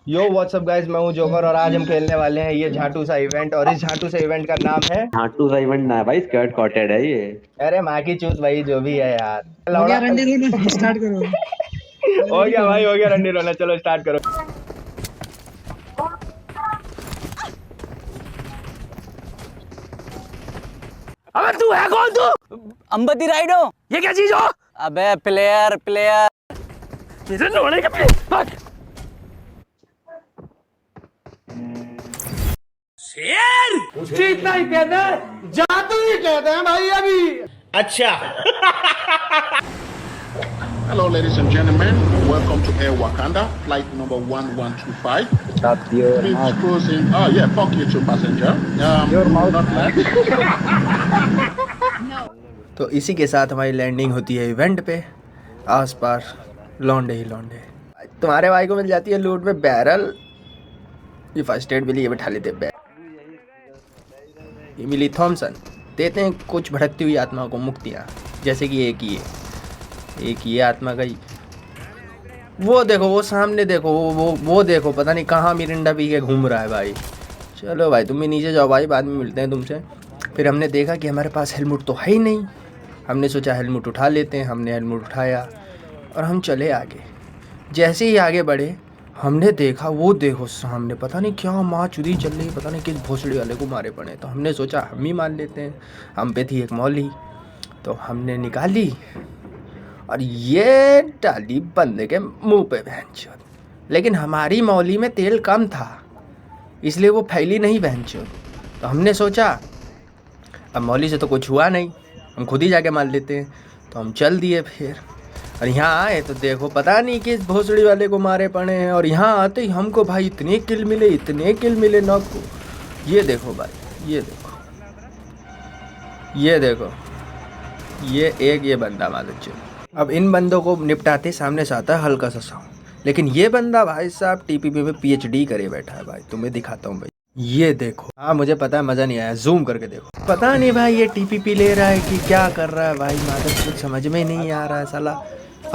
यो WhatsApp guys, मैं हूं joker और आज हम खेलने वाले हैं ये झाटू सा इवेंट। और इस झाटू सा इवेंट का नाम है झाटू सा इवेंट ना है भाई, स्कर्ट कॉटेड है ये। अरे माँ की चूत भाई, जो भी है यार। हो लौड़ा गया रंडी रोना स्टार्ट करो। मैं हो रेडी गया कर रहा भाई, हूँ। हो गया रंडी रोना। चलो स्टार्ट करो। अबे तू है कौन? तू अंबती राइडो। ये क्या चीज हो? अबे प्लेयर प्लेयर। इसे लोड़े के पे भाग। शेर उसके इतना ही कहते हैं, जादू ही कहते हैं भाई अभी। अच्छा Hello, ladies and gentlemen. Welcome to Air Wakanda, flight number 1125. Stop your Please cruising. Oh, yeah, fuck you too, passenger. Your mouth. Not left. तो इसी के साथ हमारी लैंडिंग होती है इवेंट पे। आस पास लौंडे ही लौंडे। तुम्हारे भाई को मिल जाती है लूट में बैरल। ये फर्स्ट एड मिली, ये बैठा लेते हैं ये मिली थॉमसन। देते हैं कुछ भटकती हुई आत्माओं को मुक्तियाँ, जैसे कि एक ये आत्मा गई। वो देखो, वो सामने देखो, वो देखो, पता नहीं कहाँ मिरिंडा पी के घूम रहा है भाई। चलो भाई तुम भी नीचे जाओ भाई, बाद में मिलते हैं तुमसे। फिर हमने देखा कि हमारे पास हेलमेट तो है ही नहीं। हमने सोचा हेलमेट उठा लेते हैं। हमने हेलमेट उठाया और हम चले आगे। जैसे ही आगे बढ़े हमने देखा, वो देखो सामने पता नहीं क्या माँ चुरी चल रही, पता नहीं किस भोसड़ी वाले को मारे पड़े। तो हमने सोचा हम ही मार लेते हैं। हम पे थी एक मौली, तो हमने निकाली और ये डाली बंदे के मुंह पे बहनचोद। लेकिन हमारी मौली में तेल कम था, इसलिए वो फैली नहीं बहनचोद। तो हमने सोचा अब मौली से तो कुछ हुआ नहीं, हम खुद ही जाके मार लेते हैं। तो हम चल दिए फिर, और यहाँ आए तो देखो पता नहीं किस भोसड़ी वाले को मारे पड़े हैं। और यहाँ आते ही हमको भाई इतने किल मिले नॉक को। ये देखो भाई, ये देखो, ये बंदा मादर। अब इन बंदों को निपटाते सामने से आता है हल्का सा साउंड, लेकिन ये बंदा भाई साहब टीपीपी में पीएचडी करे बैठा है भाई। तुम्हें दिखाता हूँ भाई, ये देखो। हाँ मुझे पता है मज़ा नहीं आया, जूम करके देखो। पता नहीं भाई ये टीपीपी ले रहा है कि क्या कर रहा है भाई, मादर कुछ समझ में नहीं आ रहा है। साला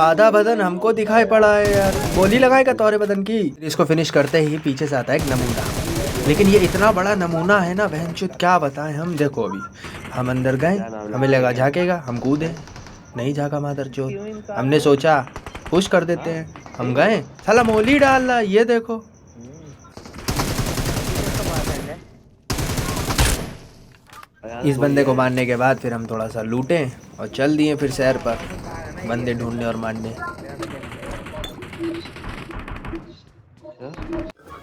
आधा बदन हमको दिखाई पड़ा है यार। गोली लगाएगा तौरे बदन की। इसको फिनिश करते ही पीछे से आता है एक नमूना, लेकिन ये इतना बड़ा नमूना है ना बहनचोद, क्या बताएं हम। देखो अभी हम अंदर गए, हमें लगा झाँकेगा, हम कूदे, नहीं झाँका मादर चोद। हमने सोचा पुश कर देते हैं, हम गए, साला मोली डाल रहा। ये देखो, इस बंदे को मारने के बाद फिर हम थोड़ा सा लूटे और चल दिए फिर शहर पर बंदे ढूंढने और मारने।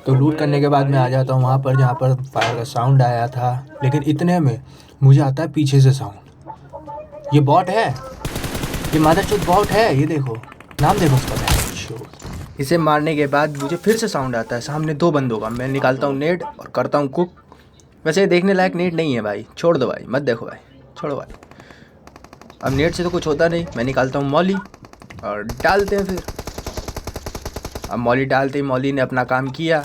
तो लूट करने के बाद मैं आ जाता हूँ वहाँ पर जहाँ पर फायर का साउंड आया था, लेकिन इतने में मुझे आता है पीछे से साउंड। ये बॉट है, ये मादरचोद बॉट है। ये देखो, नाम देखो उसका। इसे मारने के बाद मुझे फिर से साउंड आता है सामने दो बंदों का। मैं निकालता हूँ नेट और करता हूँ कुक। वैसे ये देखने लायक नेट नहीं है भाई, छोड़ दो भाई, मत देखो भाई, छोड़ो भाई। अब नेट से तो कुछ होता नहीं। मैं निकालता हूँ मौली और डालते हैं फिर। अब मौली डालते ही मौली ने अपना काम किया।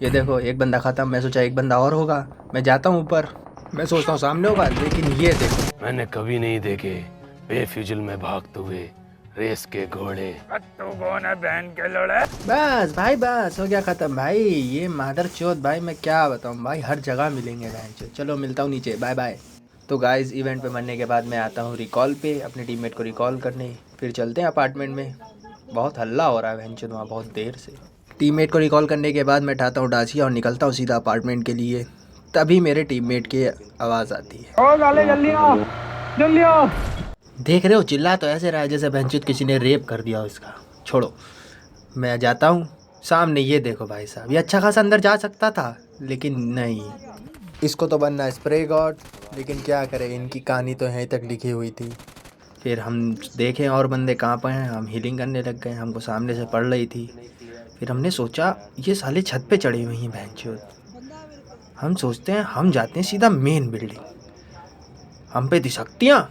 ये देखो एक बंदा ख़त्म। मैं सोचा एक बंदा और होगा, मैं जाता हूँ ऊपर, मैं सोचता हूँ सामने होगा, लेकिन ये देखो। मैंने कभी नहीं देखे बेफिजुल में भागते हुए रेस के घोड़े। तू कौन है बहन के लोड़े? बस भाई, बस हो गया ख़त्म भाई। ये मादर चोद भाई, मैं क्या बताऊँ भाई, हर जगह मिलेंगे बहन चोद। चलो मिलता हूँ नीचे, बाय बाय। तो गाइस इवेंट पे मरने के बाद मैं आता हूँ रिकॉल पे, अपने टीममेट को रिकॉल करने। फिर चलते हैं अपार्टमेंट में। बहुत हल्ला हो रहा है बहन चोद वहाँ बहुत देर से। टीममेट को रिकॉल करने के बाद मैं उठाता हूँ डाचिया और निकलता हूँ सीधा अपार्टमेंट के लिए। तभी मेरे टीममेट की आवाज़ आती है, जल्दी आओ। देख रहे हो, चिल्ला तो ऐसे रहा है जैसे बहनचोद किसी ने रेप कर दिया हो इसका। छोड़ो, मैं जाता हूँ सामने। ये देखो भाई साहब, ये अच्छा खासा अंदर जा सकता था, लेकिन नहीं, इसको तो बनना स्प्रे गॉड। लेकिन क्या करें, इनकी कहानी तो यहीं तक लिखी हुई थी। फिर हम देखें और बंदे कहाँ पर हैं, हम हीलिंग करने लग गए। हमको सामने से पड़ रही थी। फिर हमने सोचा ये साले छत पे चढ़े हुए हैं बहनचोद। हम सोचते हैं हम जाते हैं सीधा मेन बिल्डिंग, हम पे दिशक्तियाँ।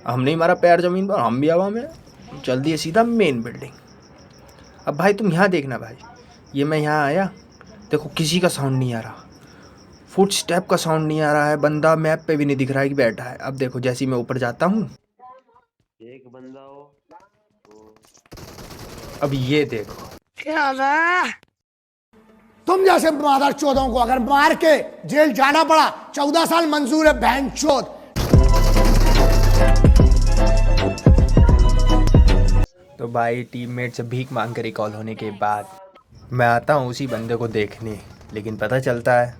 हमने ही मारा पैर ज़मीन पर, हम भी हवा में। चल दिए सीधा मेन बिल्डिंग। अब भाई तुम यहाँ देखना भाई, ये मैं यहाँ आया, देखो किसी का साउंड नहीं आ रहा, फुट स्टेप का साउंड नहीं आ रहा है, बंदा मैप पे भी नहीं दिख रहा है कि बैठा है। अब देखो जैसे ही मैं ऊपर जाता हूँ, एक बंदा हो अब ये देखो, क्या तुम जैसे मादर चौधों को अगर मार के जेल जाना पड़ा 14 साल मंजूर है बहन चौथ। तो भाई टीममेट से भीख मांग कर रिकॉल होने के बाद मैं आता हूँ उसी बंदे को देखने, लेकिन पता चलता है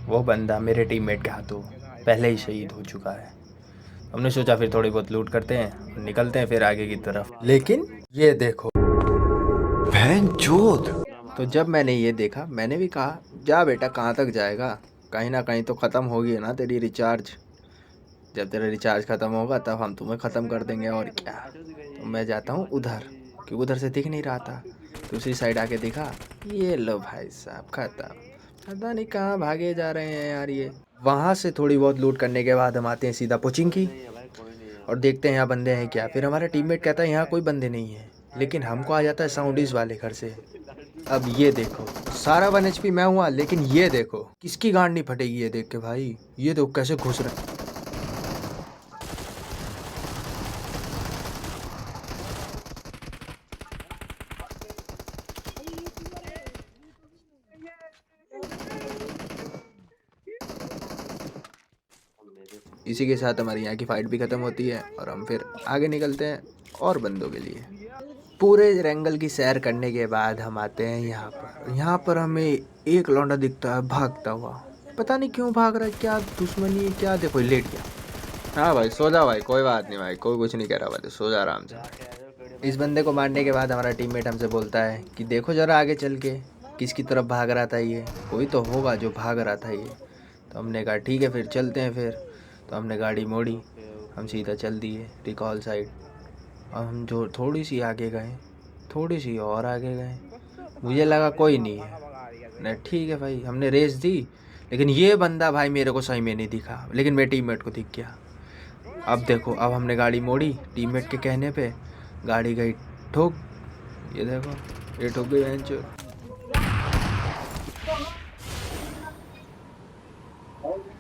वो बंदा मेरे टीममेट के हाथों पहले ही शहीद हो चुका है। हमने सोचा फिर थोड़ी बहुत लूट करते हैं और निकलते हैं फिर आगे की तरफ, लेकिन ये देखो बहनचोद। तो जब मैंने ये देखा मैंने भी कहा जा बेटा कहाँ तक जाएगा, कहीं ना कहीं तो ख़त्म होगी ना तेरी रिचार्ज। जब तेरा रिचार्ज ख़त्म होगा तब हम तुम्हें ख़त्म कर देंगे और क्या। तो मैं जाता हूँ उधर, क्योंकि उधर से दिख नहीं रहा था। दूसरी साइड आके देखा, ये लो भाई साहब ख़त्म। पता नहीं कहाँ भागे जा रहे हैं यार ये। वहाँ से थोड़ी बहुत लूट करने के बाद हम आते हैं सीधा कोचिंग की और देखते हैं यहाँ बंदे हैं क्या। फिर हमारा टीममेट कहता है यहाँ कोई बंदे नहीं है, लेकिन हमको आ जाता है साउंडीज वाले घर से। अब ये देखो सारा 1 HP मैं हुआ, लेकिन ये देखो किसकी गांड नहीं फटेगी ये देख के भाई। ये देखो कैसे घुस रहे हैं। इसी के साथ हमारी यहाँ की फ़ाइट भी ख़त्म होती है और हम फिर आगे निकलते हैं और बंदों के लिए। पूरे रैंगल की सैर करने के बाद हम आते हैं यहाँ पर। यहाँ पर हमें एक लौंडा दिखता है भागता हुआ, पता नहीं क्यों भाग रहा है, क्या दुश्मनी है क्या। देखो लेट गया। हाँ भाई सो जा भाई, कोई बात नहीं भाई, कोई कुछ नहीं कह रहा भाई, सो जा आराम से। इस बंदे को मारने के बाद हमारा टीममेट हमसे बोलता है कि देखो ज़रा आगे चल के किसकी तरफ भाग रहा था ये, कोई तो होगा जो भाग रहा था ये। तो हमने कहा ठीक है फिर चलते हैं फिर। तो हमने गाड़ी मोड़ी, हम सीधा चल दिए रिकॉल साइड। और हम जो थोड़ी सी आगे गए, थोड़ी सी और आगे गए, मुझे लगा कोई नहीं है ना, ठीक है भाई हमने रेस दी। लेकिन ये बंदा भाई मेरे को सही में नहीं दिखा, लेकिन मेरे टीममेट को दिख गया। अब देखो अब हमने गाड़ी मोड़ी टीममेट के कहने पे, गाड़ी गई ठोक। ये देखो ये ठोक गई बेंच।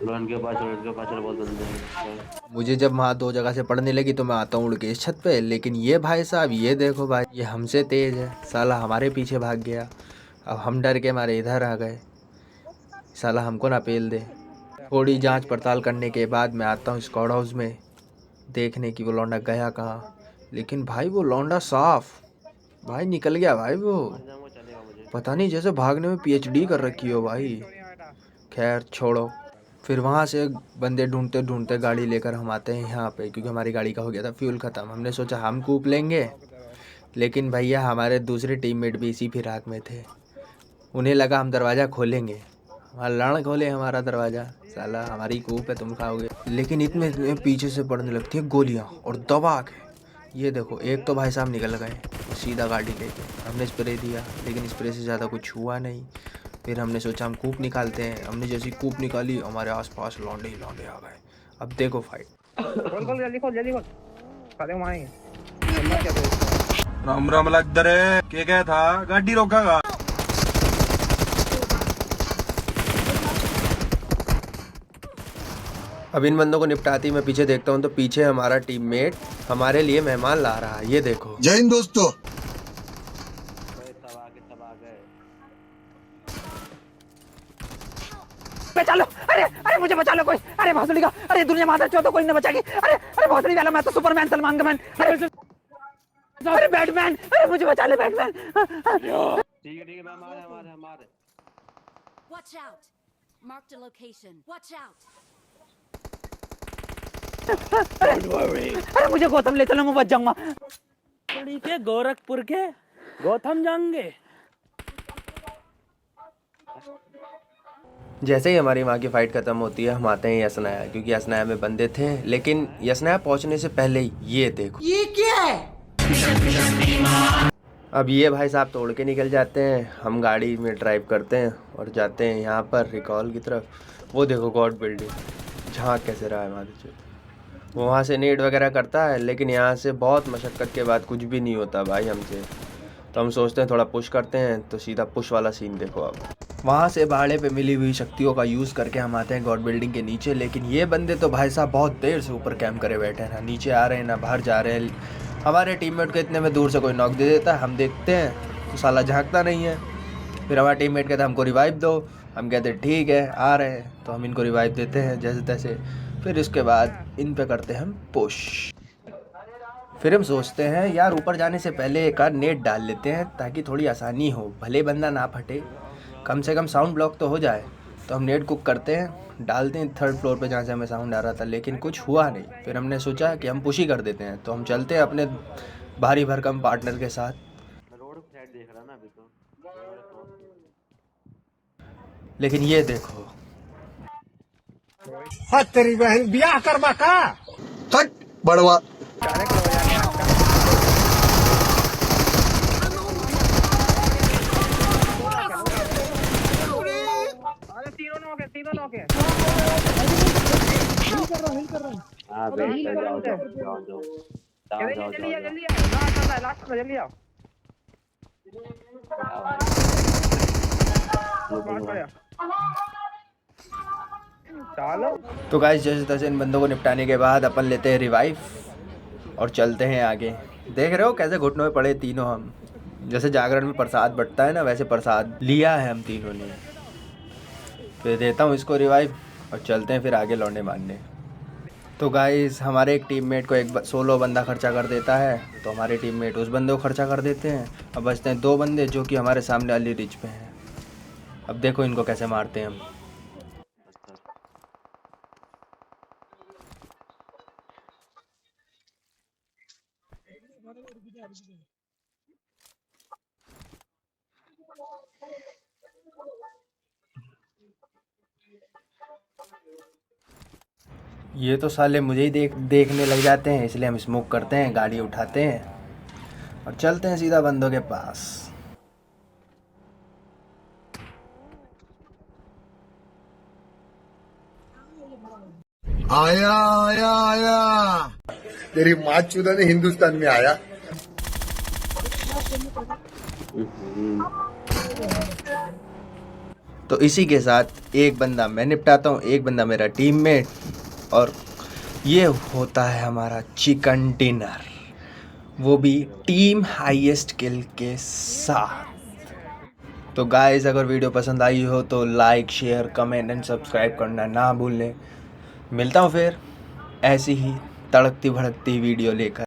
लोन के पास बहुत बंदे हैं। मुझे जब वहाँ 2 जगह से पड़ने लगी तो मैं आता हूँ उड़ के इस छत पे, लेकिन ये भाई साहब ये देखो भाई ये हमसे तेज़ है, साला हमारे पीछे भाग गया। अब हम डर के मारे इधर आ गए, साला हमको ना पेल दे। थोड़ी जांच पड़ताल करने के बाद मैं आता हूँ स्क्वाड हाउस में देखने की वो लौंडा गया कहाँ। लेकिन भाई वो लौंडा साफ भाई निकल गया भाई, वो पता नहीं जैसे भागने में PhD कर रखी हो भाई। खैर छोड़ो, फिर वहाँ से बंदे ढूंढते ढूंढते गाड़ी लेकर हम आते हैं यहाँ पे, क्योंकि हमारी गाड़ी का हो गया था फ्यूल ख़त्म। हमने सोचा हम कूप लेंगे, लेकिन भैया हमारे दूसरे टीममेट भी इसी फिराक में थे। उन्हें लगा हम दरवाज़ा खोलेंगे, हमारा लड़ खोले हमारा दरवाज़ा, साला हमारी कूप है तुम खाओगे। लेकिन इतने पीछे से पड़ने लगती हैं गोलियाँ और दबा के। ये देखो एक तो भाई साहब निकल गए सीधा गाड़ी लेके। हमने स्प्रे दिया लेकिन स्प्रे से ज़्यादा कुछ हुआ नहीं। फिर हमने सोचा हम कूप निकालते हैं। हमने जैसी कूप निकाली हमारे आसपास लौंडे ही लौंडे आ गए। अब देखो फाइट। राम राम लग दरे के क्या था गाड़ी रोका। अब इन बंदों को निपटाती मैं पीछे देखता हूँ तो पीछे हमारा टीममेट हमारे लिए मेहमान ला रहा है। ये देखो जय हिंद दोस्तों। बचा लो, अरे अरे मुझे बचा लो कोई, अरे भोसड़ी का, अरे दुनिया माता चौथा कोई न बचाएगी। अरे अरे भोसड़ी वाला मैं तो सुपरमैन सलमान का मैन, अरे बैटमैन, अरे मुझे बचा ले बैटमैन। ठीक है मैं हमारे Watch out. Marked a location. Watch out. अरे मुझे गौतम ले चलो मैं बच जाऊंगा। के गोरखपुर के गौतम जाएंगे। जैसे ही हमारी वहाँ की फ़ाइट ख़त्म होती है हम आते हैं यसनाया, क्योंकि यसनाया में बंदे थे। लेकिन यसनाया पहुँचने से पहले ही ये देखो ये क्या है? अब ये भाई साहब तोड़ के निकल जाते हैं। हम गाड़ी में ड्राइव करते हैं और जाते हैं यहाँ पर रिकॉल की तरफ। वो देखो गॉड बिल्डिंग झाँक कैसे रहा है हमारे से। वो वहाँ से नेट वगैरह करता है, लेकिन यहाँ से बहुत मशक्क़त के बाद कुछ भी नहीं होता भाई हमसे। तो हम सोचते हैं थोड़ा पुश करते हैं, तो सीधा पुश वाला सीन देखो। अब वहाँ से भाड़े पे मिली हुई शक्तियों का यूज़ करके हम आते हैं गॉड बिल्डिंग के नीचे। लेकिन ये बंदे तो भाई साहब बहुत देर से ऊपर कैंप करे बैठे हैं, ना नीचे आ रहे हैं ना बाहर जा रहे हैं। हमारे टीममेट को इतने में दूर से कोई नॉक दे देता है, हम देखते हैं तो साला झांकता नहीं है। फिर हमारा टीममेट कहता है हमको रिवाइव दो। हम कहते हैं ठीक है आ रहे हैं, तो हम इनको रिवाइव देते हैं जैसे तैसे। फिर इसके बाद इन पे करते हैं हम पुश। फिर हम सोचते हैं यार ऊपर जाने से पहले एक आध नेट डाल लेते हैं ताकि थोड़ी आसानी हो, भले बंदा ना फटे, कम से कम साउंड ब्लॉक तो हो जाए। तो हम नेट कुक करते हैं, डालते हैं 3rd फ्लोर पे जहाँ से हमें साउंड आ रहा था, लेकिन कुछ हुआ नहीं। फिर हमने सोचा कि हम पुश ही कर देते हैं, तो हम चलते हैं अपने भारी भरकम पार्टनर के साथ। रोड साइड देख रहा ना अभी तो। लेकिन ये देखो, तेरी बहन ब्याह करवा का हट बड़वा। हाँ वेट कर, जाओ जाओ जाओ जाओ जाओ जाओ जल्दी आओ, लास्ट में जल्दी आओ। चलो तो गाइस जैसे तैसे इन बंदों को निपटाने के बाद अपन लेते हैं रिवाइव और चलते हैं आगे। देख रहे हो कैसे घुटनों में पड़े तीनों हम, जैसे जागरण में प्रसाद बंटता है ना, वैसे प्रसाद लिया है हम तीनों ने। फिर देता हूँ इसको रिवाइव और चलते हैं फिर आगे लौंडे मारने। तो गाइस हमारे एक टीममेट को एक सोलो बंदा खर्चा कर देता है, तो हमारे टीममेट उस बंदे को खर्चा कर देते हैं। अब बचते हैं 2 बंदे जो कि हमारे सामने वाली रिच पे हैं। अब देखो इनको कैसे मारते हैं हम। ये तो साले मुझे ही देखने लग जाते हैं, इसलिए हम स्मोक करते हैं, गाड़ी उठाते हैं और चलते हैं सीधा बंदों के पास। आया आया आया तेरी माँ चुदा ने हिंदुस्तान में आया। तो इसी के साथ एक बंदा मैं निपटाता हूँ, एक बंदा मेरा टीममेट, और ये होता है हमारा चिकन डिनर, वो भी टीम हाईएस्ट किल के साथ। तो गाइस अगर वीडियो पसंद आई हो तो like share comment and subscribe करना ना भूलें। मिलता हूँ फिर ऐसी ही तड़कती भड़कती वीडियो लेकर।